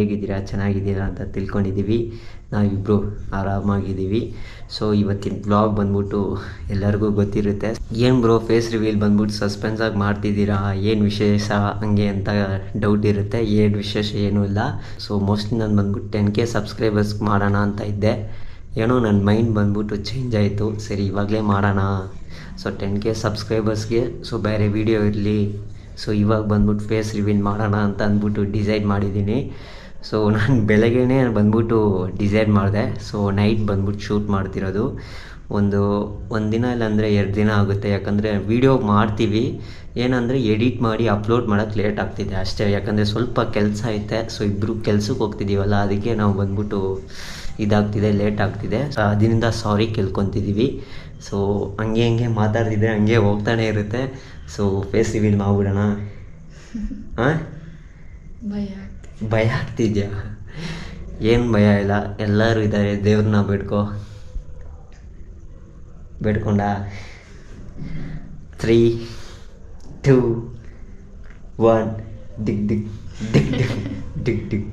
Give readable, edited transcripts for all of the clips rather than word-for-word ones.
ಹೇಗಿದ್ದೀರಾ, ಚೆನ್ನಾಗಿದ್ದೀರಾ ಅಂತ ತಿಳ್ಕೊಂಡಿದ್ದೀವಿ. ನಾವಿಬ್ಬರು ಆರಾಮಾಗಿದ್ದೀವಿ. ಸೊ ಇವತ್ತಿನ ಬ್ಲಾಗ್ ಬಂದ್ಬಿಟ್ಟು ಎಲ್ಲರಿಗೂ ಗೊತ್ತಿರುತ್ತೆ. ಏನು ಬ್ರೋ ಫೇಸ್ ರಿವೀಲ್ ಬಂದ್ಬಿಟ್ಟು ಸಸ್ಪೆನ್ಸಾಗಿ ಮಾಡ್ತಿದ್ದೀರಾ, ಏನು ವಿಶೇಷ ಹಂಗೆ ಅಂತ ಡೌಟ್ ಇರುತ್ತೆ. ಏನು ವಿಶೇಷ ಏನೂ ಇಲ್ಲ. ಸೊ ಮೋಸ್ಟ್ಲಿ ನಾನು ಬಂದ್ಬಿಟ್ಟು 10K ಸಬ್ಸ್ಕ್ರೈಬರ್ಸ್ ಮಾಡೋಣ ಅಂತ ಇದ್ದೆ. ಏನೋ ನನ್ನ ಮೈಂಡ್ ಬಂದ್ಬಿಟ್ಟು ಚೇಂಜ್ ಆಯಿತು. ಸರಿ ಇವಾಗಲೇ ಮಾಡೋಣ. ಸೊ 10K ಸಬ್ಸ್ಕ್ರೈಬರ್ಸ್ಗೆ ಸೊ ಬೇರೆ ವೀಡಿಯೋ ಇರಲಿ. ಸೊ ಇವಾಗ ಬಂದ್ಬಿಟ್ಟು ಫೇಸ್ ರಿವೀಲ್ ಮಾಡೋಣ ಅಂತ ಅಂದ್ಬಿಟ್ಟು ಡಿಸೈಡ್ ಮಾಡಿದ್ದೀನಿ. ಸೊ ನಾನು ಬೆಳಗ್ಗೆನೇ ಬಂದ್ಬಿಟ್ಟು ಡಿಸೈಡ್ ಮಾಡಿದೆ. ಸೊ ನೈಟ್ ಬಂದ್ಬಿಟ್ಟು ಶೂಟ್ ಮಾಡ್ತಿರೋದು. ಒಂದು ದಿನ ಇಲ್ಲಾಂದರೆ 2 ದಿನ ಆಗುತ್ತೆ. ಯಾಕಂದರೆ ವೀಡಿಯೋ ಮಾಡ್ತೀವಿ, ಏನಂದರೆ ಎಡಿಟ್ ಮಾಡಿ ಅಪ್ಲೋಡ್ ಮಾಡೋಕ್ಕೆ ಲೇಟ್ ಆಗ್ತಿದೆ ಅಷ್ಟೇ. ಯಾಕಂದರೆ ಸ್ವಲ್ಪ ಕೆಲಸ ಐತೆ. ಸೊ ಇಬ್ಬರು ಕೆಲ್ಸಕ್ಕೆ ಹೋಗ್ತಿದ್ದೀವಲ್ಲ, ಅದಕ್ಕೆ ನಾವು ಬಂದ್ಬಿಟ್ಟು ಇದಾಗ್ತಿದೆ, ಲೇಟ್ ಆಗ್ತಿದೆ. ಅದರಿಂದ ಸಾರಿ ಕೇಳ್ಕೊತಿದ್ದೀವಿ. ಸೊ ಹಂಗೆ ಮಾತಾಡ್ತಿದ್ರೆ ಹಂಗೆ ಹೋಗ್ತಾನೆ ಇರುತ್ತೆ. ಸೊ ಫೇಸ್ ರಿವೀಲ್ ಮಾಡ್ಬಿಡೋಣ. ಹಾಂ, ಭಯ ಆಗ್ತಿದ್ಯಾ? ಏನು ಭಯ ಇಲ್ಲ, ಎಲ್ಲರೂ ಇದ್ದಾರೆ. ದೇವ್ರನ್ನ ಬೇಡ್ಕೊಂಡ 3, 2, 1 ಡಿಗ್ ಡಿಗ್ ಡಿಗ್ ಡಿಗ್ ಡಿಗ್ ಡಿಗ್.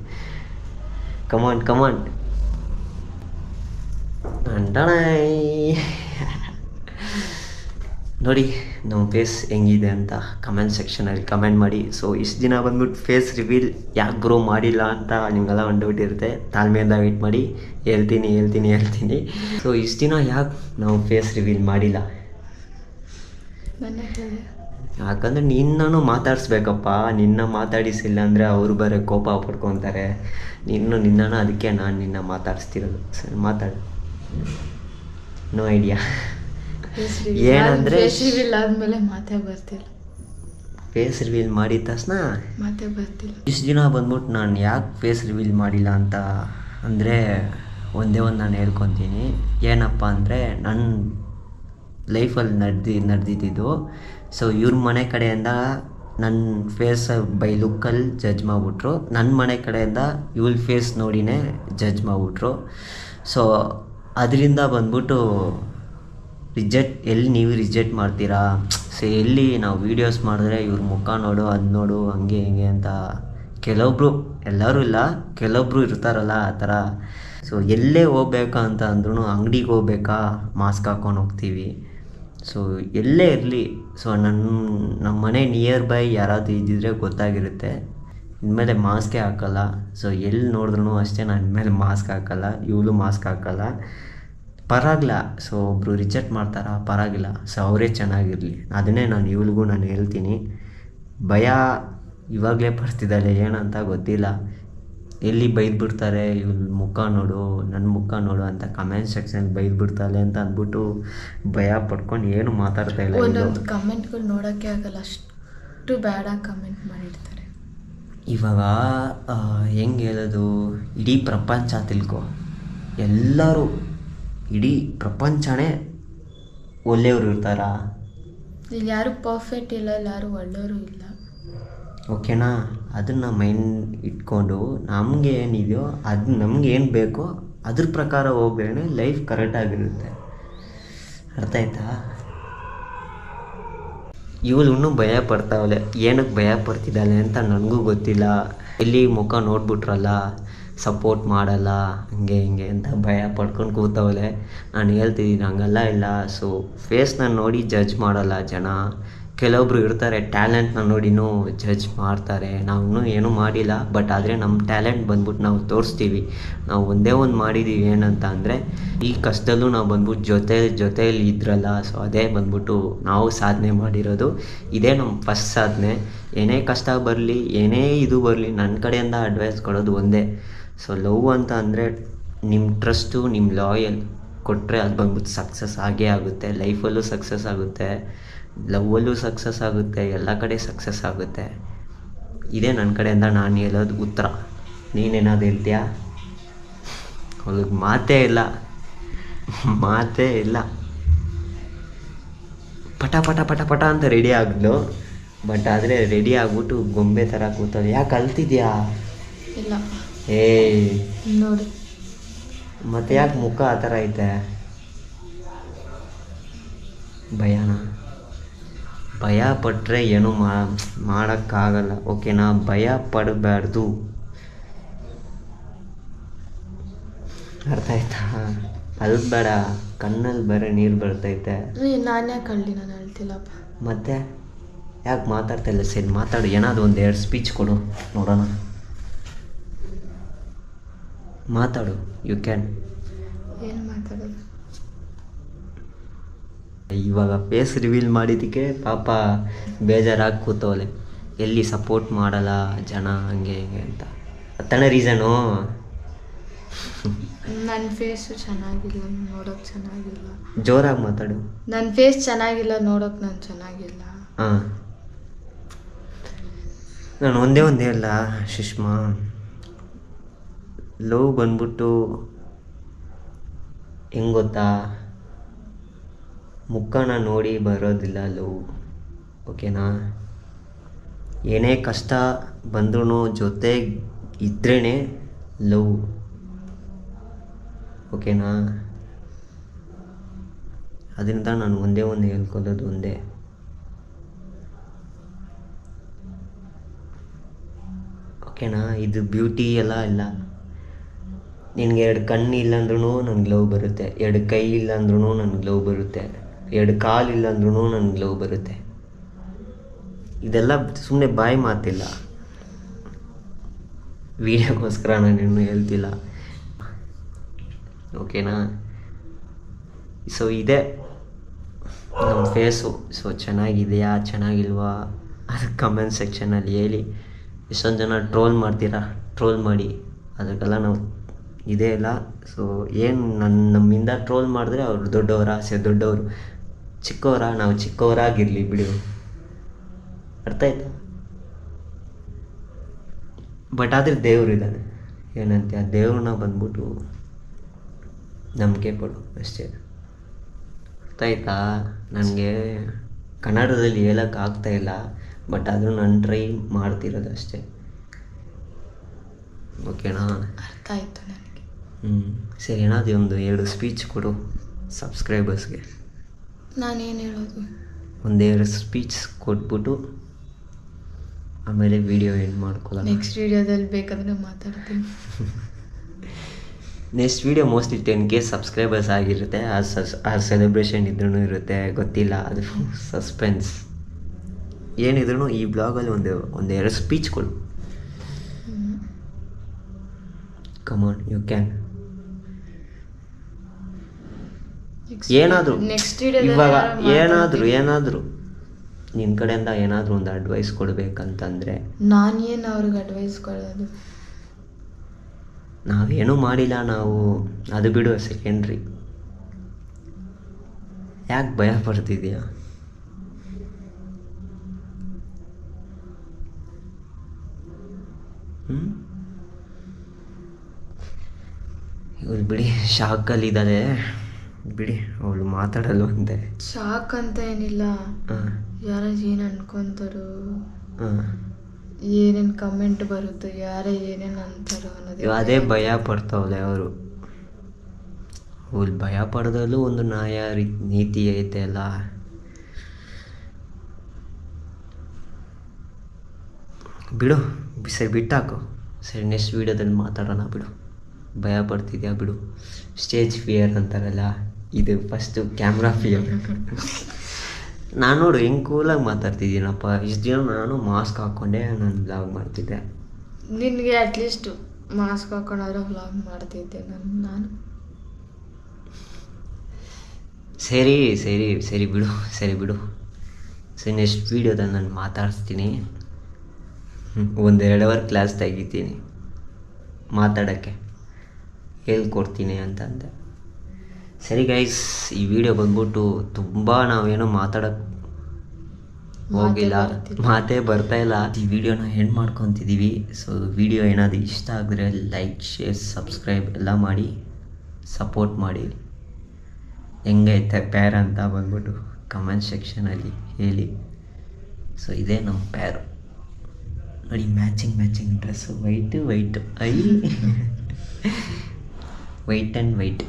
ಕಮಾನ್ ನೋಡಿ ನಮ್ಮ ಫೇಸ್ ಹೆಂಗಿದೆ ಅಂತ ಕಮೆಂಟ್ ಸೆಕ್ಷನಲ್ಲಿ ಕಮೆಂಟ್ ಮಾಡಿ. ಸೊ ಇಷ್ಟು ದಿನ ಬಂದ್ಬಿಟ್ಟು ಫೇಸ್ ರಿವೀಲ್ ಯಾಕೆ ಬ್ರೋ ಮಾಡಿಲ್ಲ ಅಂತ ನಿಮಗೆಲ್ಲ ಒಂದು ಡೌಟ್ ಇರುತ್ತೆ. ತಾಳ್ಮೆಯಿಂದ ವೇಟ್ ಮಾಡಿ, ಹೇಳ್ತೀನಿ. ಸೊ ಇಷ್ಟು ದಿನ ಯಾಕೆ ನಾವು ಫೇಸ್ ರಿವೀಲ್ ಮಾಡಿಲ್ಲ? ಯಾಕಂದರೆ ನಿನ್ನೂ ಮಾತಾಡಿಸ್ಬೇಕಪ್ಪ. ನಿನ್ನ ಮಾತಾಡಿಸಿಲ್ಲ ಅಂದರೆ ಅವರು ಬೇರೆ ಕೋಪ ಪಡ್ಕೊತಾರೆ. ನಿನ್ನ ಅದಕ್ಕೆ ನಾನು ನಿನ್ನ ಮಾತಾಡಿಸ್ತಿರೋದು. ಸರಿ ಮಾತಾಡು. No idea. ಏನಂದರೆ ಆದಮೇಲೆ ಮಾತೇ ಬರ್ತಿಲ್ಲ. ಫೇಸ್ ರಿವೀಲ್ ಮಾಡಿದ ತಕ್ಷಣ ಮಾತೇ ಬರ್ತಿಲ್ಲ. ಇಷ್ಟು ದಿನ ಬಂದ್ಬಿಟ್ಟು ನಾನು ಯಾಕೆ ಫೇಸ್ ರಿವೀಲ್ ಮಾಡಿಲ್ಲ ಅಂತ ಅಂದರೆ ಒಂದೇ ನಾನು ಹೇಳ್ಕೊತೀನಿ. ಏನಪ್ಪ ಅಂದರೆ ನನ್ನ ಲೈಫಲ್ಲಿ ನಡೆದಿದ್ದು. ಸೊ ಇವ್ರ ಮನೆ ಕಡೆಯಿಂದ ನನ್ನ ಫೇಸ್ ಬೈ ಲುಕ್ಕಲ್ಲಿ ಜಡ್ಜ್ ಮಾಡಿಬಿಟ್ರು. ನನ್ನ ಮನೆ ಕಡೆಯಿಂದ ಇವಳ ಫೇಸ್ ನೋಡಿನೇ ಜಡ್ಜ್ ಮಾಡಿಬಿಟ್ರು. ಸೊ ಅದರಿಂದ ಬಂದ್ಬಿಟ್ಟು ಎಲ್ಲಿ ನೀವು ರಿಜೆಕ್ಟ್ ಮಾಡ್ತೀರಾ? ಸೊ ಎಲ್ಲಿ ನಾವು ವೀಡಿಯೋಸ್ ಮಾಡಿದ್ರೆ ಇವ್ರ ಮುಖ ನೋಡು, ಅದು ನೋಡು, ಹಂಗೆ ಹಿಂಗೆ ಅಂತ ಕೆಲವೊಬ್ರು, ಎಲ್ಲರೂ ಇಲ್ಲ, ಕೆಲವೊಬ್ರು ಇರ್ತಾರಲ್ಲ ಆ ಥರ. ಸೊ ಎಲ್ಲೇ ಹೋಗ್ಬೇಕಾ ಅಂತ ಅಂದ್ರೂ ಅಂಗಡಿಗೆ ಹೋಗ್ಬೇಕಾ ಮಾಸ್ಕ್ ಹಾಕ್ಕೊಂಡು ಹೋಗ್ತೀವಿ. ಸೊ ಎಲ್ಲೇ ಇರಲಿ. ಸೊ ನಮ್ಮ ಮನೆ ನಿಯರ್ ಬೈ ಯಾರಾದರೂ ಇದ್ದಿದ್ರೆ ಗೊತ್ತಾಗಿರುತ್ತೆ. ಇನ್ಮೇಲೆ ಮಾಸ್ಕೇ ಹಾಕಲ್ಲ. ಸೊ ಎಲ್ಲಿ ನೋಡಿದ್ರೂ ಅಷ್ಟೇ, ನಾನು ಇನ್ಮೇಲೆ ಮಾಸ್ಕ್ ಹಾಕಲ್ಲ, ಇವಳು ಮಾಸ್ಕ್ ಹಾಕಲ್ಲ. ಪರವಾಗಿಲ್ಲ. ಸೊ ಒಬ್ಬರು ರಿಜೆಕ್ಟ್ ಮಾಡ್ತಾರ, ಪರವಾಗಿಲ್ಲ. ಸೊ ಅವರೇ ಚೆನ್ನಾಗಿರಲಿ. ಅದನ್ನೇ ಇವಳಿಗೂ ನಾನು ಹೇಳ್ತೀನಿ. ಭಯ ಇವಾಗಲೇ ಪಡ್ತಿದ್ದಾಳೆ, ಏನಂತ ಗೊತ್ತಿಲ್ಲ. ಎಲ್ಲಿ ಬೈದ್ಬಿಡ್ತಾರೆ, ಇವಳ ಮುಖ ನೋಡು, ನನ್ನ ಮುಖ ನೋಡು ಅಂತ ಕಮೆಂಟ್ ಸೆಕ್ಷನ್ ಬೈದ್ಬಿಡ್ತಾಳೆ ಅಂತ ಅಂದ್ಬಿಟ್ಟು ಭಯ ಪಡ್ಕೊಂಡು ಏನು ಮಾತಾಡ್ತಾ ಇಲ್ಲ. ಒಂದೊಂದು ಕಮೆಂಟ್ಗಳು ನೋಡೋಕ್ಕೆ ಆಗಲ್ಲ, ಅಷ್ಟು ಬ್ಯಾಡಾಗಿ ಕಮೆಂಟ್ ಮಾಡಿರ್ತಾರೆ. ಇವಾಗ ಹೆಂಗೆ ಹೇಳೋದು, ಇಡೀ ಪ್ರಪಂಚ ತಿಳ್ಕೊ, ಎಲ್ಲರೂ ಇಡೀ ಪ್ರಪಂಚನೇ ಒಳ್ಳೆಯವರು ಇರ್ತಾರಾ? ಇಲ್ಲಿ ಯಾರು ಪರ್ಫೆಕ್ಟ್ ಇಲ್ಲ, ಯಾರು ಒಳ್ಳೆಯವರು ಇಲ್ಲ. ಓಕೆನಾ? ಅದನ್ನು ಮೈಂಡ್ ಇಟ್ಕೊಂಡು ನಮಗೆ ಏನಿದೆಯೋ ಅದು ನಮ್ಗೆ ಏನು ಬೇಕೋ ಅದ್ರ ಪ್ರಕಾರ ಹೋಗ್ಬೇಕೇ ಲೈಫ್ ಕರೆಕ್ಟಾಗಿರುತ್ತೆ. ಅರ್ಥ ಆಯ್ತಾ? ಇವಳು ಇನ್ನೂ ಭಯ ಪಡ್ತಾವಳೆ. ಏನಕ್ಕೆ ಭಯ ಪಡ್ತಿದ್ದಾಳೆ ಅಂತ ನನಗೂ ಗೊತ್ತಿಲ್ಲ. ಎಲ್ಲಿ ಮುಖ ನೋಡ್ಬಿಟ್ರಲ್ಲ, ಸಪೋರ್ಟ್ ಮಾಡಲ್ಲ, ಹಂಗೆ ಹಿಂಗೆ ಅಂತ ಭಯ ಪಡ್ಕೊಂಡು ಕೂತವಳೆ. ನಾನು ಹೇಳ್ತಿದ್ದೀನಿ ಹಂಗಲ್ಲ ಇಲ್ಲ. ಸೊ ಫೇಸ್ನ ನೋಡಿ ಜಡ್ಜ್ ಮಾಡಲ್ಲ ಜನ. ಕೆಲವೊಬ್ರು ಇರ್ತಾರೆ ಟ್ಯಾಲೆಂಟ್ನ ನೋಡಿನೂ ಜಡ್ಜ್ ಮಾಡ್ತಾರೆ. ನಾವು ಏನೂ ಮಾಡಿಲ್ಲ, ಬಟ್ ಆದರೆ ನಮ್ಮ ಟ್ಯಾಲೆಂಟ್ ಬಂದ್ಬಿಟ್ಟು ನಾವು ತೋರಿಸ್ತೀವಿ. ನಾವು ಒಂದೇ ಒಂದು ಮಾಡಿದ್ದೀವಿ, ಏನಂತ ಅಂದರೆ ಈ ಕಷ್ಟದಲ್ಲೂ ನಾವು ಬಂದ್ಬಿಟ್ಟು ಜೊತೆಯಲ್ಲಿ ಇದ್ರಲ್ಲ. ಸೊ ಅದೇ ಬಂದ್ಬಿಟ್ಟು ನಾವು ಸಾಧನೆ ಮಾಡಿರೋದು. ಇದೇ ನಮ್ಮ ಫಸ್ಟ್ ಸಾಧನೆ. ಏನೇ ಕಷ್ಟ ಬರಲಿ, ಏನೇ ಇದು ಬರಲಿ, ನನ್ನ ಕಡೆಯಿಂದ ಅಡ್ವೈಸ್ ಕೊಡೋದು ಒಂದೇ. ಸೊ ಲವ್ ಅಂತ ಅಂದರೆ ನಿಮ್ಮ ಟ್ರಸ್ಟು, ನಿಮ್ಮ ಲಾಯಲ್ ಕೊಟ್ಟರೆ ಅದು ಬಂದ್ಬಿಟ್ಟು ಸಕ್ಸಸ್ ಆಗೇ ಆಗುತ್ತೆ. ಲೈಫಲ್ಲೂ ಸಕ್ಸಸ್ ಆಗುತ್ತೆ, ಲವ್ವಲ್ಲೂ ಸಕ್ಸಸ್ ಆಗುತ್ತೆ, ಎಲ್ಲ ಕಡೆ ಸಕ್ಸಸ್ ಆಗುತ್ತೆ. ಇದೇ ನನ್ನ ಕಡೆಯಿಂದ ನಾನು ಹೇಳೋದು ಉತ್ತರ. ನೀನೇನಾದ್ರು ಹೇಳ್ತೀಯಾ? ಅವ್ಳಿಗೆ ಮಾತೇ ಇಲ್ಲ. ಪಟ ಅಂತ ರೆಡಿ ಆಗಿದ್ಲು. ಬಟ್ ಆದರೆ ರೆಡಿ ಆಗ್ಬಿಟ್ಟು ಗೊಂಬೆ ಥರ ಕೂತದೆ. ಯಾಕೆ ಅಳ್ತಿದ್ಯಾ? ಇಲ್ಲ ನೋಡಿ ಮತ್ತೆ ಯಾಕೆ ಮುಖ ಆ ಥರ ಐತೆ? ಭಯ ಪಟ್ಟರೆ ಏನೂ ಮಾಡೋಕ್ಕಾಗಲ್ಲ. ಓಕೆನಾ? ಭಯ ಪಡಬಾರ್ದು. ಅರ್ಥ ಆಯ್ತಾ? ಅದು ಬೇಡ, ಕಣ್ಣಲ್ಲಿ ಬೇರೆ ನೀರು ಬರ್ತೈತೆ. ನಾನೇ ಕಳ್ಳಿ, ನಾನು ಹೇಳ್ತಿಲ್ಲಪ್ಪ. ಮತ್ತೆ ಯಾಕೆ ಮಾತಾಡ್ತಾ ಇಲ್ಲ? ಸರಿ ಮಾತಾಡು, ಏನಾದರೂ ಒಂದು 2 ಸ್ಪೀಚ್ ಕೊಡು ನೋಡೋಣ. ಮಾತಾಡು, ಯು ಕ್ಯಾನ್. ಏನು ಮಾತಾಡೋದು? ಇವಾಗ ಫೇಸ್ ರಿವೀಲ್ ಮಾಡಿದ್ದಕ್ಕೆ ಪಾಪ ಬೇಜಾರಾಗಿ ಕೂತವಲೆ. ಎಲ್ಲಿ ಸಪೋರ್ಟ್ ಮಾಡಲ್ಲ ಜನ, ಹಂಗೆ ಹಿಂಗೆ ಅಂತ. ಅತ್ತನೇ ರೀಸನು. ನನ್ನ ಫೇಸು ಚೆನ್ನಾಗಿಲ್ಲ, ನೋಡೋಕೆ ಚೆನ್ನಾಗಿಲ್ಲ. ಜೋರಾಗಿ ಮಾತಾಡು. ನನ್ನ ಫೇಸ್ ಚೆನ್ನಾಗಿಲ್ಲ, ನೋಡೋಕೆ ನಾನು ಚೆನ್ನಾಗಿಲ್ಲ. ಹಾಂ, ನಾನು ಒಂದೇ ಅಲ್ಲ ಸುಷ್ಮಾ, ಲವ್ ಬಂದ್ಬಿಟ್ಟು ಹೆಂಗೆ ಗೊತ್ತಾ, ಮುಖನ ನೋಡಿ ಬರೋದಿಲ್ಲ ಲವ್, ಓಕೆನಾ? ಏನೇ ಕಷ್ಟ ಬಂದ್ರೂ ಜೊತೆಗೆ ಇದ್ರೇ ಲವ್, ಓಕೆನಾ? ಅದರಿಂದ ನಾನು ಒಂದೇ ಹೇಳ್ಕೊಳ್ಳೋದು ಒಂದೇ, ಓಕೆನಾ? ಇದು ಬ್ಯೂಟಿ ಎಲ್ಲ ಇಲ್ಲ. ನಿನಗೆ 2 ಕಣ್ಣು ಇಲ್ಲ ಅಂದ್ರೂ ನನಗೆ ಲವ್ ಬರುತ್ತೆ, 2 ಕೈ ಇಲ್ಲ ಅಂದ್ರೂ ನನಗೆ ಲವ್ ಬರುತ್ತೆ, 2 ಕಾಲು ಇಲ್ಲ ಅಂದ್ರೂ ನನಗೆ ಲವ್ ಬರುತ್ತೆ. ಇದೆಲ್ಲ ಸುಮ್ಮನೆ ಬಾಯಿ ಮಾತಿಲ್ಲ, ವೀಡಿಯೋಗೋಸ್ಕರ ನಾನೇನು ಹೇಳ್ತಿಲ್ಲ, ಓಕೆನಾ? ಸೊ ಇದೆ ನಮ್ಮ ಫೇಸು. ಸೊ ಚೆನ್ನಾಗಿದೆಯಾ ಚೆನ್ನಾಗಿಲ್ವಾ ಅದು ಕಮೆಂಟ್ ಸೆಕ್ಷನಲ್ಲಿ ಹೇಳಿ. ಎಷ್ಟೊಂದು ಜನ ಟ್ರೋಲ್ ಮಾಡ್ತೀರಾ, ಟ್ರೋಲ್ ಮಾಡಿ, ಅದಕ್ಕೆಲ್ಲ ನಾವು ಇದೇ ಇಲ್ಲ. ಸೊ ಏನು ನಮ್ಮಿಂದ ಟ್ರೋಲ್ ಮಾಡಿದ್ರೆ ಅವ್ರು ದೊಡ್ಡವರ, ದೊಡ್ಡವರು ಚಿಕ್ಕವರ, ನಾವು ಚಿಕ್ಕವರಾಗಿರಲಿ ಬಿಡಿ, ಅರ್ಥ ಆಯ್ತಾ? ಬಟ್ ಆದರೆ ದೇವ್ರು ಇದ್ದಾನೆ, ಏನಂತೆ ಆ ದೇವ್ರನ್ನ ಬಂದ್ಬಿಟ್ಟು ನಂಬಿಕೆ ಕೊಡು ಅಷ್ಟೇ, ಅರ್ಥ ಆಯ್ತಾ? ನನಗೆ ಕನ್ನಡದಲ್ಲಿ ಹೇಳೋಕ್ಕಾಗ್ತಾಯಿಲ್ಲ, ಬಟ್ ಆದರೂ ನಾನು ಟ್ರೈ ಮಾಡ್ತಿರೋದು ಅಷ್ಟೇ, ಓಕೆನಾ? ಅರ್ಥ ಆಯಿತು ನನಗೆ. ಸರಿ, ಏನಾದರೂ ಒಂದು 2 ಸ್ಪೀಚ್ ಕೊಡು ಸಬ್ಸ್ಕ್ರೈಬರ್ಸ್ಗೆ. ನಾನೇನು ಹೇಳೋದು? 2 ಸ್ಪೀಚ್ ಕೊಟ್ಬಿಟ್ಟು ಆಮೇಲೆ ವಿಡಿಯೋ ಎಂಡ್ ಮಾಡ್ಕೊಳ್ಳೋಣ. ನೆಕ್ಸ್ಟ್ ವಿಡಿಯೋದಲ್ಲಿ ಬೇಕಾದರೆ ಮಾತಾಡ್ತೀನಿ. Next video mostly 10K subscribers ಆಗಿರುತ್ತೆ, ಆ ಸೆಲೆಬ್ರೇಷನ್ ಇದ್ರೂ ಇರುತ್ತೆ, ಗೊತ್ತಿಲ್ಲ, ಅದು ಸಸ್ಪೆನ್ಸ್. ಏನಿದ್ರು ಈ ಬ್ಲಾಗಲ್ಲಿ ಒಂದು 2 ಸ್ಪೀಚ್ ಕೊಡು. ಕಮಾನ್, ಯು ಕ್ಯಾನ್. ಏನಾದರೂ ನೆಕ್ಸ್ಟ್ ಇವಾಗ ಏನಾದರೂ ನಿನ್ನ ಕಡೆಯಿಂದ ಏನಾದರೂ ಒಂದು ಅಡ್ವೈಸ್ ಕೊಡಬೇಕಂತಂದರೆ, ನಾನೇನು ಅವ್ರಿಗೆ ಅಡ್ವೈಸ್ ಕೊಡೋದು? ನಾವೇನೂ ಮಾಡಿಲ್ಲ, ನಾವು ಅದು ಬಿಡು, ಸೆಕೆಂಡ್ರಿ. ಯಾಕೆ ಭಯ ಪಡ್ತಿದ್ಯಾ? ಇವಳು ಬಿಡಿ ಶಾಕಲ್ಲಿದ್ದಾಳೆ, ಬಿಡಿ, ಅವಳು ಮಾತಾಡಲ್ಲ ಅಂತೆ. ಶಾಕ್ ಅಂತ ಏನಿಲ್ಲ, ಯಾರ ಏನು ಅನ್ಕೊಂತಾರೋ, ಏನೇನು ಕಮೆಂಟ್ ಬರುತ್ತೋ, ಯಾರೇ ಏನೇನು ಅಂತಾರೋ ಅನ್ನೋದು ಅದೇ ಭಯ ಪಡ್ತಾವಳೆ ಅವರು. ಅವಳು ಭಯ ಪಡೋದಲ್ಲೂ ಒಂದು ನ್ಯಾಯ ನೀತಿ ಐತೆ ಅಲ್ಲ. ಬಿಡು, ಸರಿ ಬಿಟ್ಟಾಕು. ಸರಿ, ನೆಕ್ಸ್ಟ್ ವೀಡಿಯೋದಲ್ಲಿ ಮಾತಾಡೋಣ ಬಿಡು. ಭಯ ಪಡ್ತಿದ್ಯಾ ಬಿಡು, ಸ್ಟೇಜ್ ಫಿಯರ್ ಅಂತಾರಲ್ಲ, ಇದು ಫಸ್ಟು ಕ್ಯಾಮ್ರಾ ಫಿಯರ್. ನಾನು ನೋಡು ಹೆಂಗೆ ಕೂಲಾಗಿ ಮಾತಾಡ್ತಿದ್ದೀನಪ್ಪ. ಇಷ್ಟು ದಿನ ನಾನು ಮಾಸ್ಕ್ ಹಾಕ್ಕೊಂಡೆ ನಾನು ಬ್ಲಾಗ್ ಮಾಡ್ತಿದ್ದೆ. ನಿನಗೆ ಅಟ್ಲೀಸ್ಟ್ ಮಾಸ್ಕ್ ಹಾಕೊಂಡಾದ್ರೂ ವ್ಲಾಗ್ ಮಾಡ್ತಿದ್ದೆ ನಾನು. ಸರಿ ಸರಿ ಸರಿ ಬಿಡು, ಸರಿ ಬಿಡು. ಸರಿ, ನೆಕ್ಸ್ಟ್ ವೀಡಿಯೋದಲ್ಲಿ ನಾನು ಮಾತಾಡಿಸ್ತೀನಿ. 1-2 ಅವರ್ ಕ್ಲಾಸ್ ತೆಗಿತೀನಿ, ಮಾತಾಡೋಕ್ಕೆ ಹೇಳ್ಕೊಡ್ತೀನಿ ಅಂತಂದೆ. ಸರಿ ಗೈಸ್, ಈ ವಿಡಿಯೋ ಬಂದ್ಬಿಟ್ಟು ತುಂಬ ನಾವೇನೋ ಮಾತಾಡೋಕ್ಕೆ ಹೋಗಿಲ್ಲ, ಮಾತೇ ಬರ್ತಾಯಿಲ್ಲ. ಈ ವಿಡಿಯೋನ ಎಂಡ್ ಮಾಡ್ಕೊತಿದ್ದೀವಿ. ಸೊ ವಿಡಿಯೋ ಏನಾದರೂ ಇಷ್ಟ ಆಗಿದ್ರೆ ಲೈಕ್, ಶೇರ್, ಸಬ್ಸ್ಕ್ರೈಬ್ ಎಲ್ಲ ಮಾಡಿ ಸಪೋರ್ಟ್ ಮಾಡಿ. ಹೆಂಗೈತೆ ಪ್ಯಾರ್ ಅಂತ ಬಂದ್ಬಿಟ್ಟು ಕಮೆಂಟ್ ಸೆಕ್ಷನಲ್ಲಿ ಹೇಳಿ. ಸೊ ಇದೇ ನಮ್ಮ ಪ್ಯಾರು ನೋಡಿ, matching dress, white I white and white.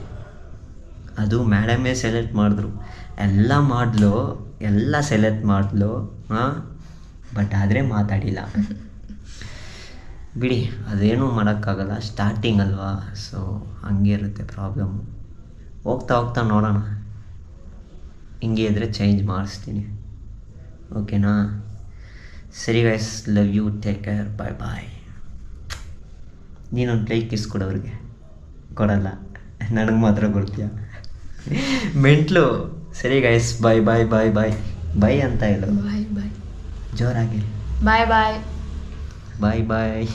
ಅದು ಮೇಡಮೇ ಸೆಲೆಕ್ಟ್ ಮಾಡಿದ್ರು, ಎಲ್ಲ ಸೆಲೆಕ್ಟ್ ಮಾಡಿದ್ಲು, ಬಟ್ ಆದರೆ ಮಾತಾಡಿಲ್ಲ. ಬಿಡಿ, ಅದೇನೂ ಮಾಡೋಕ್ಕಾಗಲ್ಲ, ಸ್ಟಾರ್ಟಿಂಗ್ ಅಲ್ವಾ, ಸೊ ಹಂಗೆ ಇರುತ್ತೆ ಪ್ರಾಬ್ಲಮ್ಮು. ಹೋಗ್ತಾ ಹೋಗ್ತಾ ನೋಡೋಣ, ಹಿಂಗೆ ಇದ್ದರೆ ಚೇಂಜ್ ಮಾಡಿಸ್ತೀನಿ. ಓಕೆನಾ? ಸರಿ guys, love you, take care, bye bye. ನೀನೊಂದು ಪ್ಲೇಟ್ ಕಿಸ್ ಕೊಡೋರಿಗೆ ಕೊಡಲ್ಲ, ನನಗೆ ಮಾತ್ರ ಕೊಡ್ತೀಯ, ಮೆಂಟ್ಲು. ಸರಿ ಗೈಸ್, ಬಾಯ್ ಬಾಯ್ ಬಾಯ್ ಬಾಯ್ ಬಾಯ್ ಅಂತ ಹೇಳು ಬಾಯ್ ಬಾಯ್ ಜೋರಾಗಿ. ಬಾಯ್ ಬಾಯ್ ಬಾಯ್ ಬಾಯ್.